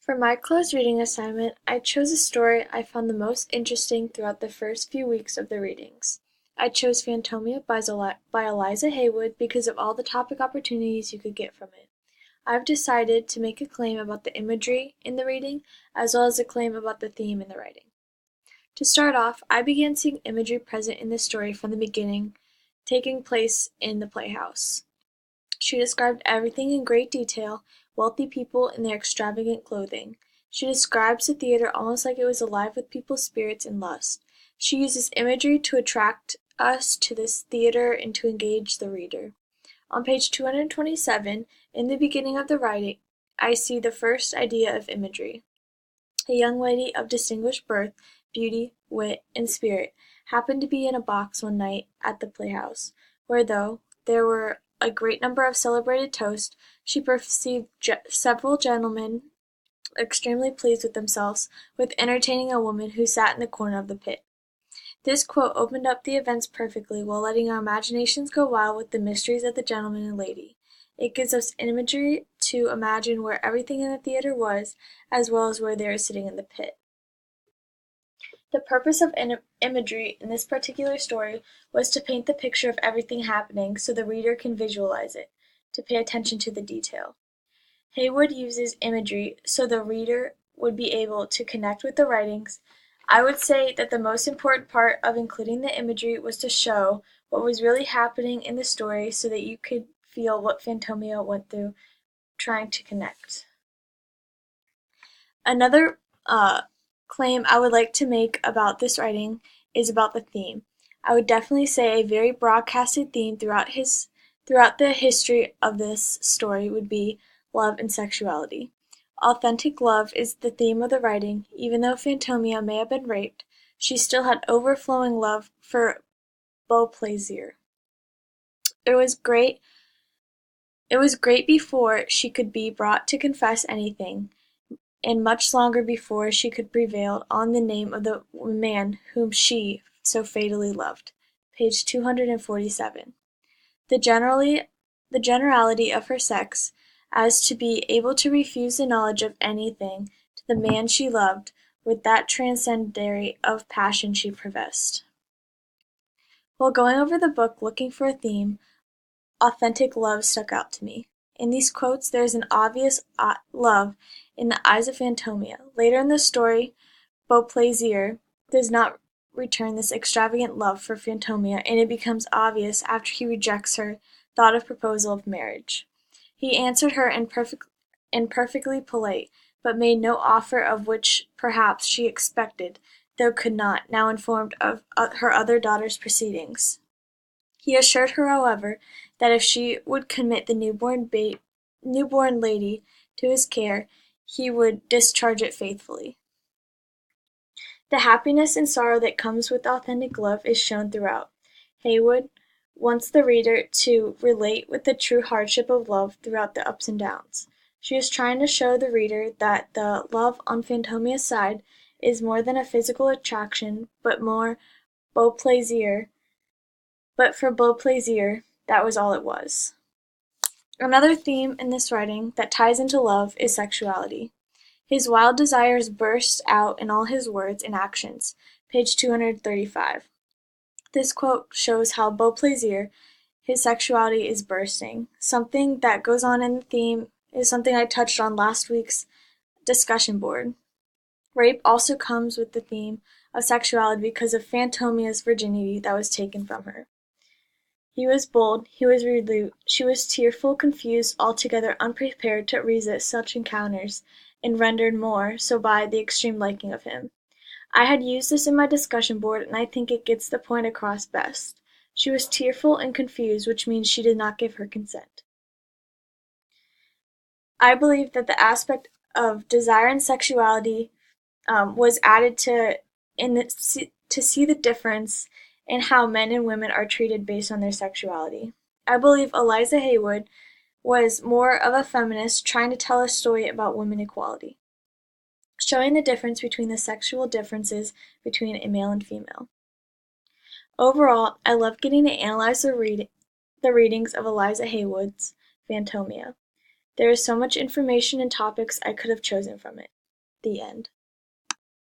For my closed reading assignment, I chose a story I found the most interesting throughout the first few weeks of the readings. I chose Phantomia by Eliza Haywood because of all the topic opportunities you could get from it. I've decided to make a claim about the imagery in the reading, as well as a claim about the theme in the writing. To start off, I began seeing imagery present in the story from the beginning, taking place in the playhouse. She described everything in great detail, wealthy people in their extravagant clothing. She describes the theater almost like it was alive with people's spirits and lust. She uses imagery to attract us to this theater and to engage the reader. On page 227, in the beginning of the writing, I see the first idea of imagery. A young lady of distinguished birth, beauty, wit, and spirit happened to be in a box one night at the playhouse, where though there were a great number of celebrated toasts, she perceived several gentlemen extremely pleased with themselves with entertaining a woman who sat in the corner of the pit. This quote opened up the events perfectly while letting our imaginations go wild with the mysteries of the gentleman and lady. It gives us imagery to imagine where everything in the theater was, as well as where they were sitting in the pit. The purpose of imagery in this particular story was to paint the picture of everything happening so the reader can visualize it, to pay attention to the detail. Haywood uses imagery so the reader would be able to connect with the writings. I would say that the most important part of including the imagery was to show what was really happening in the story so that you could feel what Phantomia went through trying to connect. Another claim I would like to make about this writing is about the theme. I would definitely say a very broadcasted theme throughout the history of this story would be love and sexuality. Authentic love is the theme of the writing. Even though Phantomia may have been raped, she still had overflowing love for Beauplaisir. It was great before she could be brought to confess anything, and much longer before she could prevail on the name of the man whom she so fatally loved. Page 247. The generality of her sex, as to be able to refuse the knowledge of anything to the man she loved, with that transcendency of passion she professed. While going over the book looking for a theme, authentic love stuck out to me. In these quotes there is an obvious love in the eyes of Phantomia. Later in the story, Beauplaisir does not return this extravagant love for Phantomia, and it becomes obvious after he rejects her thought of proposal of marriage. He answered her in perfectly polite, but made no offer of which perhaps she expected, though could not, now informed of her other daughter's proceedings. He assured her, however, that if she would commit the newborn lady to his care, he would discharge it faithfully. The happiness and sorrow that comes with authentic love is shown throughout. Haywood wants the reader to relate with the true hardship of love throughout the ups and downs. She is trying to show the reader that the love on Phantomia's side is more than a physical attraction, but for Beauplaisir, that was all it was. Another theme in this writing that ties into love is sexuality. His wild desires burst out in all his words and actions. Page 235. This quote shows how Beauplaisir, his sexuality is bursting. Something that goes on in the theme is something I touched on last week's discussion board. Rape also comes with the theme of sexuality because of Phantomia's virginity that was taken from her. He was bold, he was resolute, she was tearful, confused, altogether unprepared to resist such encounters, and rendered more so by the extreme liking of him. I had used this in my discussion board, and I think it gets the point across best. She was tearful and confused, which means she did not give her consent. I believe that the aspect of desire and sexuality was added to see the difference in how men and women are treated based on their sexuality. I believe Eliza Haywood was more of a feminist trying to tell a story about women equality, showing the difference between the sexual differences between a male and female. Overall, I love getting to analyze the readings of Eliza Haywood's Phantomia. There is so much information and topics I could have chosen from it. The end.